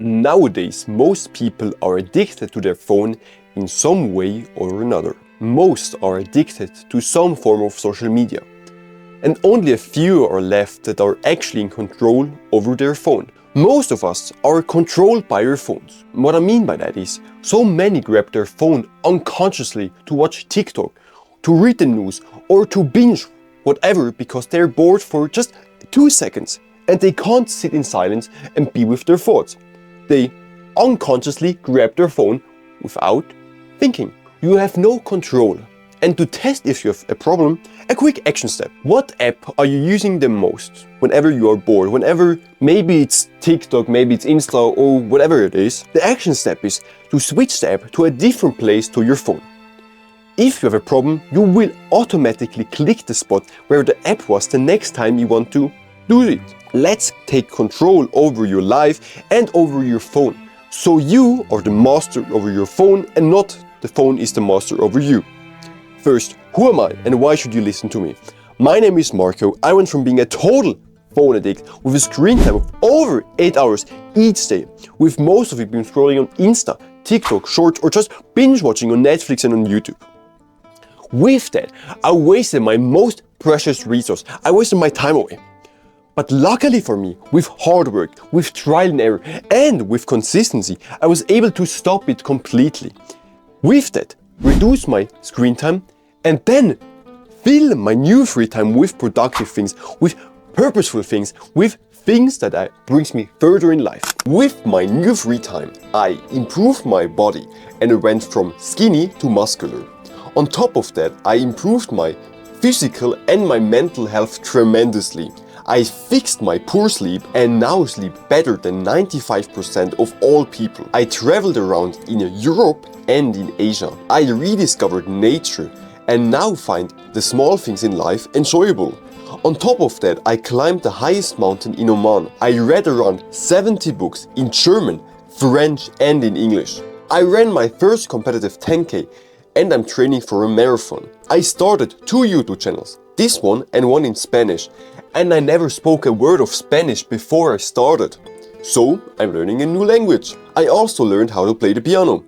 Nowadays, most people are addicted to their phone in some way or another. Most are addicted to some form of social media. And only a few are left that are actually in control over their phone. Most of us are controlled by our phones. What I mean by that is, so many grab their phone unconsciously to watch TikTok, to read the news, or to binge whatever because they're bored for just 2 seconds and they can't sit in silence and be with their thoughts. They unconsciously grab their phone without thinking. You have no control. And to test if you have a problem, a quick action step. What app are you using the most whenever you are bored? Whenever maybe it's TikTok, maybe it's Insta or whatever it is. The action step is to switch the app to a different place to your phone. If you have a problem, you will automatically click the spot where the app was the next time you want to do it. Let's take control over your life and over your phone. So you are the master over your phone and not the phone is the master over you. First, who am I and why should you listen to me? My name is Marco. I went from being a total phone addict with a screen time of over 8 hours each day, with most of it being scrolling on Insta, TikTok, Shorts, or just binge watching on Netflix and on YouTube. With that, I wasted my most precious resource. I wasted my time away. But luckily for me, with hard work, with trial and error, and with consistency, I was able to stop it completely. With that, reduce my screen time and then fill my new free time with productive things, with purposeful things, with things that brings me further in life. With my new free time, I improved my body and it went from skinny to muscular. On top of that, I improved my physical and my mental health tremendously. I fixed my poor sleep and now sleep better than 95% of all people. I traveled around in Europe and in Asia. I rediscovered nature and now find the small things in life enjoyable. On top of that, I climbed the highest mountain in Oman. I read around 70 books in German, French and in English. I ran my first competitive 10K and I'm training for a marathon. I started 2 YouTube channels, this one and one in Spanish. And I never spoke a word of Spanish before I started. So I'm learning a new language. I also learned how to play the piano.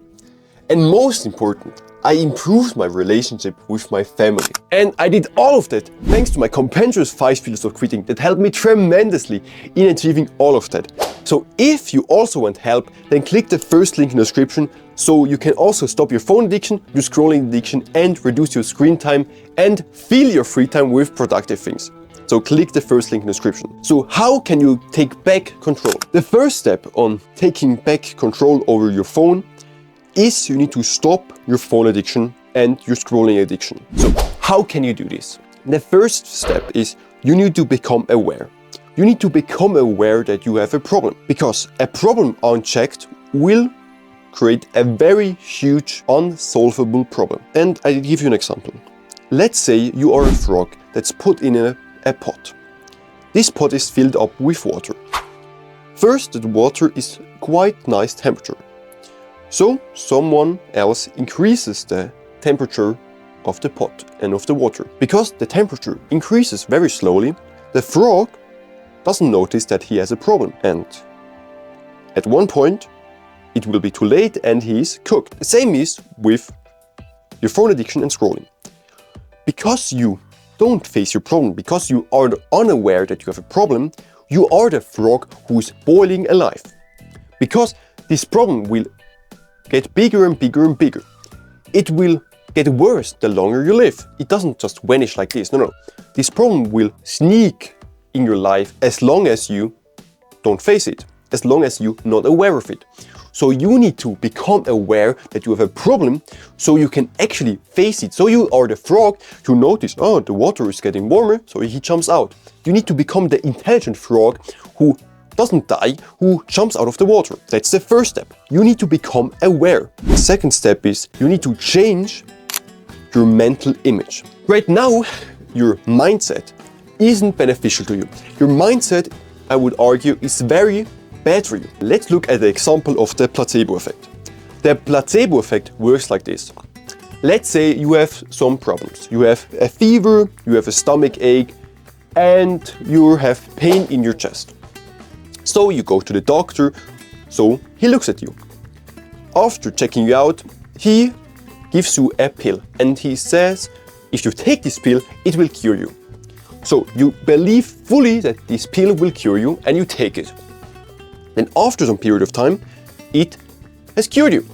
And most important, I improved my relationship with my family. And I did all of that thanks to my compendious 5 pillars of quitting that helped me tremendously in achieving all of that. So if you also want help, then click the first link in the description so you can also stop your phone addiction, your scrolling addiction and reduce your screen time and fill your free time with productive things. So click the first link in the description. So how can you take back control? The first step on taking back control over your phone is you need to stop your phone addiction and your scrolling addiction. So how can you do this? The first step is you need to become aware. You need to become aware that you have a problem because a problem unchecked will create a very huge unsolvable problem. And I'll give you an example. Let's say you are a frog that's put in a pot. This pot is filled up with water. First, the water is quite nice temperature. So someone else increases the temperature of the pot and of the water. Because the temperature increases very slowly, the frog doesn't notice that he has a problem. And at one point, it will be too late and he is cooked. The same is with your phone addiction and scrolling. Because you don't face your problem, because you are unaware that you have a problem, you are the frog who is boiling alive. Because this problem will get bigger and bigger and bigger. It will get worse the longer you live. It doesn't just vanish like this, no. This problem will sneak in your life as long as you don't face it, as long as you're not aware of it. So you need to become aware that you have a problem so you can actually face it. So you are the frog who notice, oh, the water is getting warmer, so he jumps out. You need to become the intelligent frog who doesn't die, who jumps out of the water. That's the first step. You need to become aware. The second step is you need to change your mental image. Right now, your mindset isn't beneficial to you. Your mindset, I would argue, is very bad for you. Let's look at the example of the placebo effect. The placebo effect works like this. Let's say you have some problems. You have a fever, you have a stomach ache, and you have pain in your chest. So you go to the doctor So he looks at you. After checking you out, he gives you a pill and he says, if you take this pill, it will cure you. So you believe fully that this pill will cure you and you take it. Then after some period of time, it has cured you.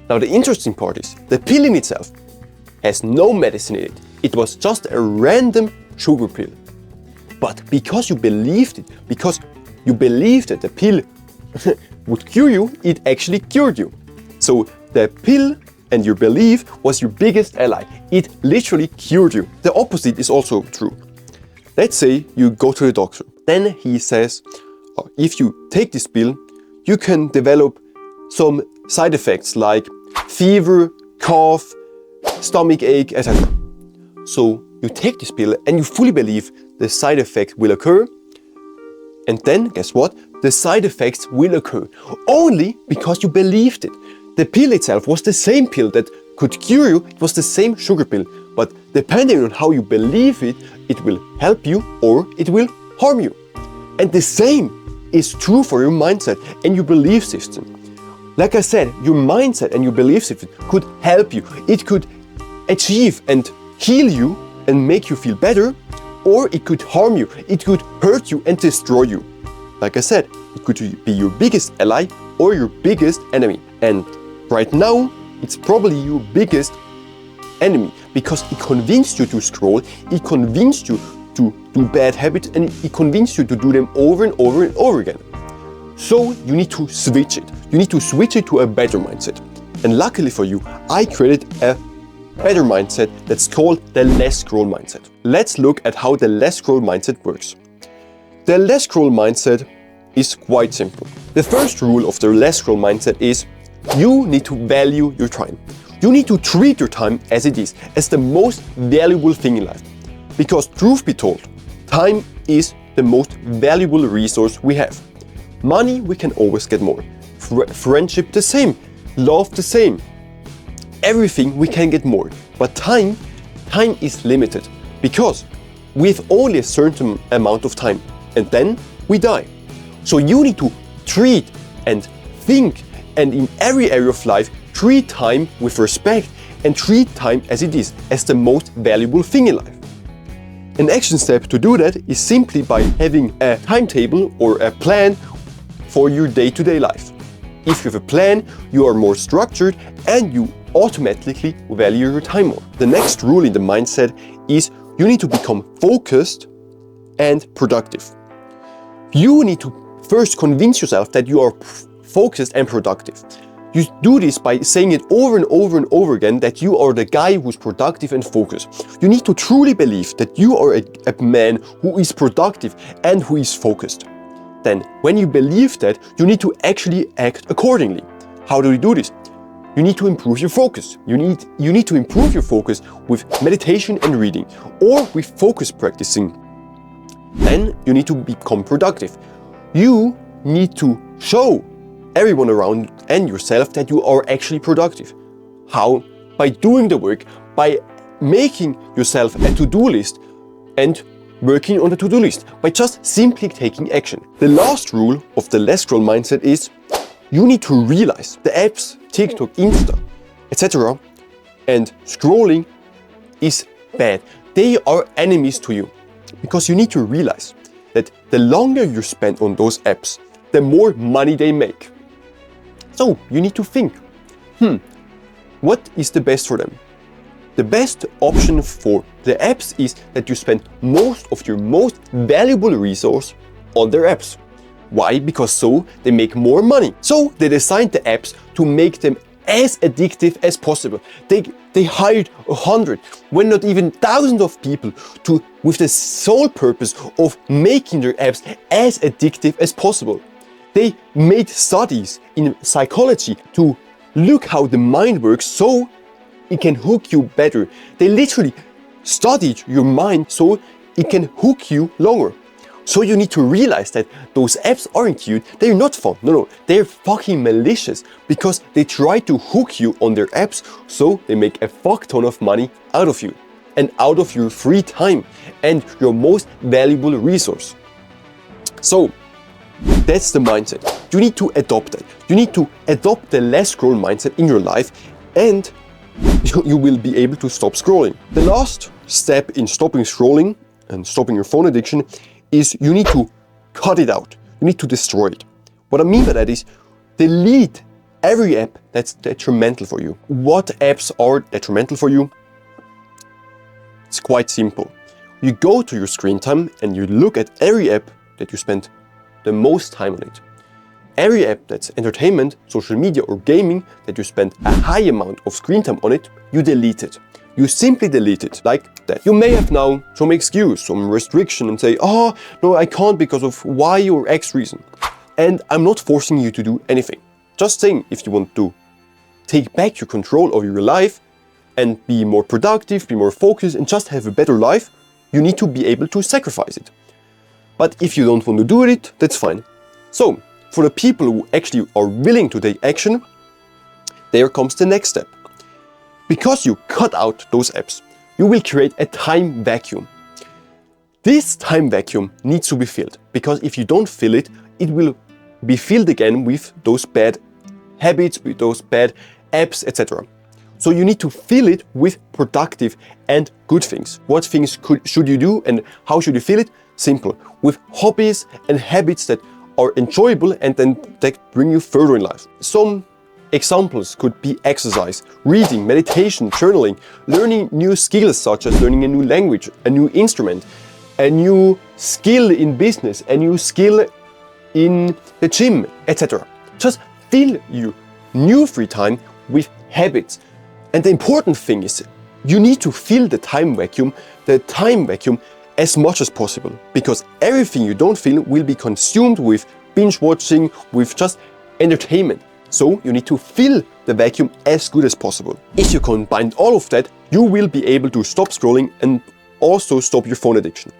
Now the interesting part is, the pill in itself has no medicine in it. It was just a random sugar pill. But because you believed it, because you believed that the pill would cure you, it actually cured you. So the pill and your belief was your biggest ally. It literally cured you. The opposite is also true. Let's say you go to the doctor. Then he says, if you take this pill, you can develop some side effects like fever, cough, stomach ache, etc. So you take this pill and you fully believe the side effect will occur. And then, guess what? The side effects will occur only because you believed it. The pill itself was the same pill that could cure you. It was the same sugar pill. But depending on how you believe it, it will help you or it will harm you. And the same is true for your mindset and your belief system. Like I said, your mindset and your belief system could help you. It could achieve and heal you and make you feel better, or it could harm you. It could hurt you and destroy you. Like I said, it could be your biggest ally or your biggest enemy. And right now, it's probably your biggest enemy because it convinced you to scroll, it convinced you to do bad habits, and it convinced you to do them over and over and over again. So you need to switch it. You need to switch it to a better mindset. And luckily for you, I created a better mindset that's called the less scroll mindset. Let's look at how the less scroll mindset works. The less scroll mindset is quite simple. The first rule of the less scroll mindset is you need to value your time. You need to treat your time as it is, as the most valuable thing in life. Because truth be told, time is the most valuable resource we have. Money, we can always get more. Friendship, the same. Love, the same. Everything we can get more. But time is limited because we have only a certain amount of time and then we die. So you need to treat and think and in every area of life, treat time with respect and treat time as it is, as the most valuable thing in life. An action step to do that is simply by having a timetable or a plan for your day-to-day life. If you have a plan, you are more structured and you automatically value your time more. The next rule in the mindset is you need to become focused and productive. You need to first convince yourself that you are focused and productive. You do this by saying it over and over and over again that you are the guy who's productive and focused. You need to truly believe that you are a man who is productive and who is focused. Then, when you believe that, you need to actually act accordingly. How do you do this? You need to improve your focus. You need to improve your focus with meditation and reading, or with focus practicing. Then you need to become productive. You need to show everyone around and yourself that you are actually productive. How? By doing the work, by making yourself a to-do list and working on the to-do list, by just simply taking action. The last rule of the less scroll mindset is you need to realize the apps, TikTok, Insta, etc. and scrolling is bad. They are enemies to you because you need to realize that the longer you spend on those apps, the more money they make. So you need to think, what is the best for them? The best option for the apps is that you spend most of your most valuable resource on their apps. Why? Because so they make more money. So they designed the apps to make them as addictive as possible. They hired 100, when not even thousands of people with the sole purpose of making their apps as addictive as possible. They made studies in psychology to look how the mind works so it can hook you better. They literally studied your mind so it can hook you longer. So you need to realize that those apps aren't cute, they're not fun. No, they're fucking malicious because they try to hook you on their apps so they make a fuck ton of money out of you and out of your free time and your most valuable resource. So that's the mindset. You need to adopt that. You need to adopt the less scroll mindset in your life, and you will be able to stop scrolling. The last step in stopping scrolling and stopping your phone addiction is you need to cut it out. You need to destroy it. What I mean by that is delete every app that's detrimental for you. What apps are detrimental for you? It's quite simple. You go to your screen time and you look at every app that you spend the most time on it. Every app that's entertainment, social media or gaming that you spend a high amount of screen time on it, you delete it. You simply delete it like that. You may have now some excuse, some restriction and say, oh, no, I can't because of Y or X reason. And I'm not forcing you to do anything. Just saying if you want to take back your control of your life and be more productive, be more focused and just have a better life, you need to be able to sacrifice it. But if you don't want to do it, that's fine. So, for the people who actually are willing to take action, there comes the next step. Because you cut out those apps, you will create a time vacuum. This time vacuum needs to be filled, because if you don't fill it, it will be filled again with those bad habits, with those bad apps, etc. So you need to fill it with productive and good things. What things should you do and how should you fill it? Simple, with hobbies and habits that are enjoyable and then that bring you further in life. Some examples could be exercise, reading, meditation, journaling, learning new skills such as learning a new language, a new instrument, a new skill in business, a new skill in the gym, etc. Just fill your new free time with habits. And the important thing is you need to fill the time vacuum as much as possible, because everything you don't fill will be consumed with binge watching, with just entertainment. So you need to fill the vacuum as good as possible. If you combine all of that, you will be able to stop scrolling and also stop your phone addiction.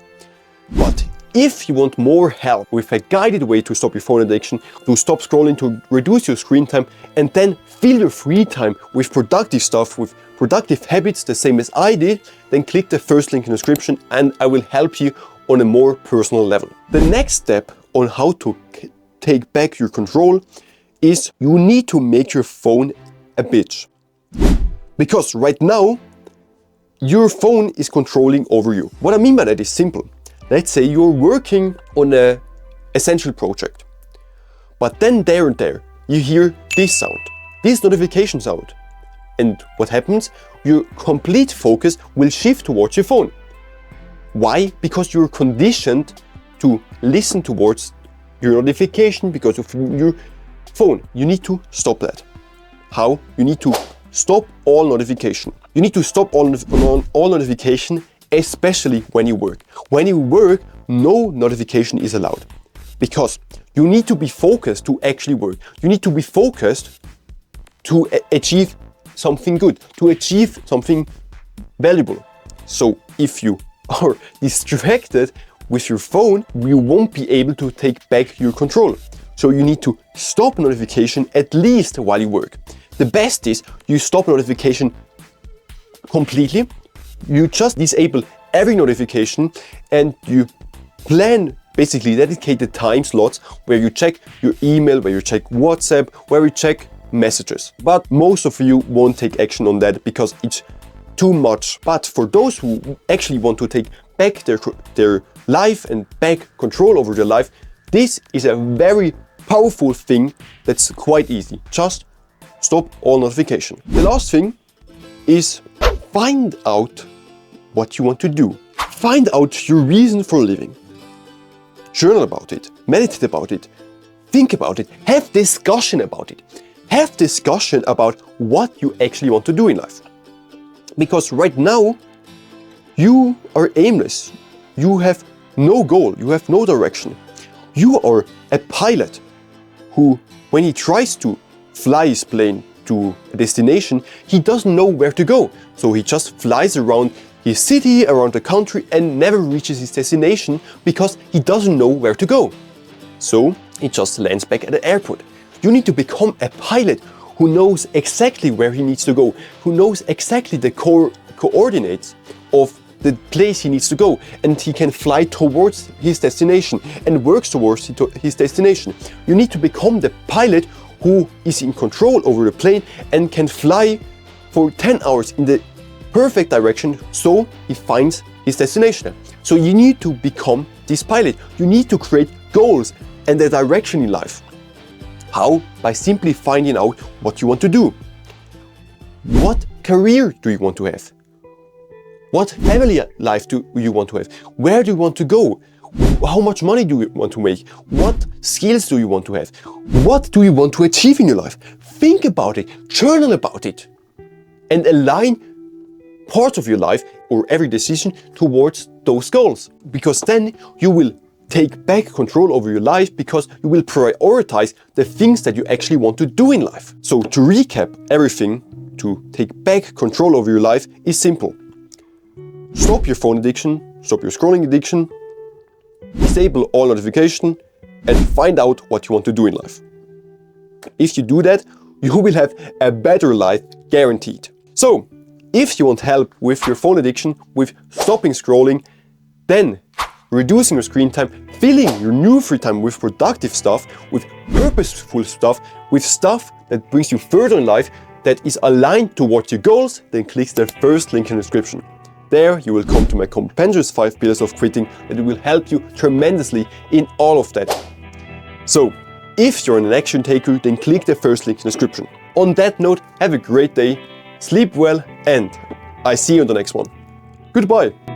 But if you want more help with a guided way to stop your phone addiction, to stop scrolling, to reduce your screen time, and then fill your free time with productive stuff, with productive habits, the same as I did, then click the first link in the description and I will help you on a more personal level. The next step on how to take back your control is you need to make your phone a bitch. Because right now, your phone is controlling over you. What I mean by that is simple. Let's say you're working on an essential project, but then there and there, you hear this sound, this notification sound. And what happens? Your complete focus will shift towards your phone. Why? Because you're conditioned to listen towards your notification because of your phone. You need to stop that. How? You need to stop all notification. You need to stop all notification, especially when you work. When you work, no notification is allowed, because you need to be focused to actually work. You need to be focused to achieve something good, to achieve something valuable. So if you are distracted with your phone, you won't be able to take back your control. So you need to stop notification at least while you work. The best is you stop notification completely. You just disable every notification and you plan basically dedicated time slots where you check your email, where you check WhatsApp, where you check messages. But most of you won't take action on that because it's too much. But for those who actually want to take back their life and back control over their life, this is a very powerful thing that's quite easy. Just stop all notification. The last thing is find out what you want to do. Find out your reason for living. Journal about it, meditate about it, think about it, have discussion about it. Have discussion about what you actually want to do in life. Because right now, you are aimless. You have no goal, you have no direction. You are a pilot who, when he tries to fly his plane to a destination, he doesn't know where to go. So he just flies around his city, around the country, and never reaches his destination because he doesn't know where to go. So he just lands back at the airport. You need to become a pilot who knows exactly where he needs to go, who knows exactly the coordinates of the place he needs to go, and he can fly towards his destination and works towards his destination. You need to become the pilot who is in control over the plane and can fly for 10 hours in the perfect direction so he finds his destination. So you need to become this pilot. You need to create goals and a direction in life. How? By simply finding out what you want to do. What career do you want to have? What family life do you want to have? Where do you want to go? How much money do you want to make? What skills do you want to have? What do you want to achieve in your life? Think about it, journal about it, and align parts of your life or every decision towards those goals. Because then you will take back control over your life, because you will prioritize the things that you actually want to do in life. So to recap everything, to take back control over your life is simple. Stop your phone addiction, stop your scrolling addiction, disable all notification, and find out what you want to do in life. If you do that, you will have a better life, guaranteed. So, if you want help with your phone addiction, with stopping scrolling, then reducing your screen time, filling your new free time with productive stuff, with purposeful stuff, with stuff that brings you further in life, that is aligned towards your goals, then click the first link in the description. There you will come to my compendious 5 pillars of quitting that will help you tremendously in all of that. So, if you're an action taker, then click the first link in the description. On that note, have a great day, sleep well, and I see you on the next one. Goodbye!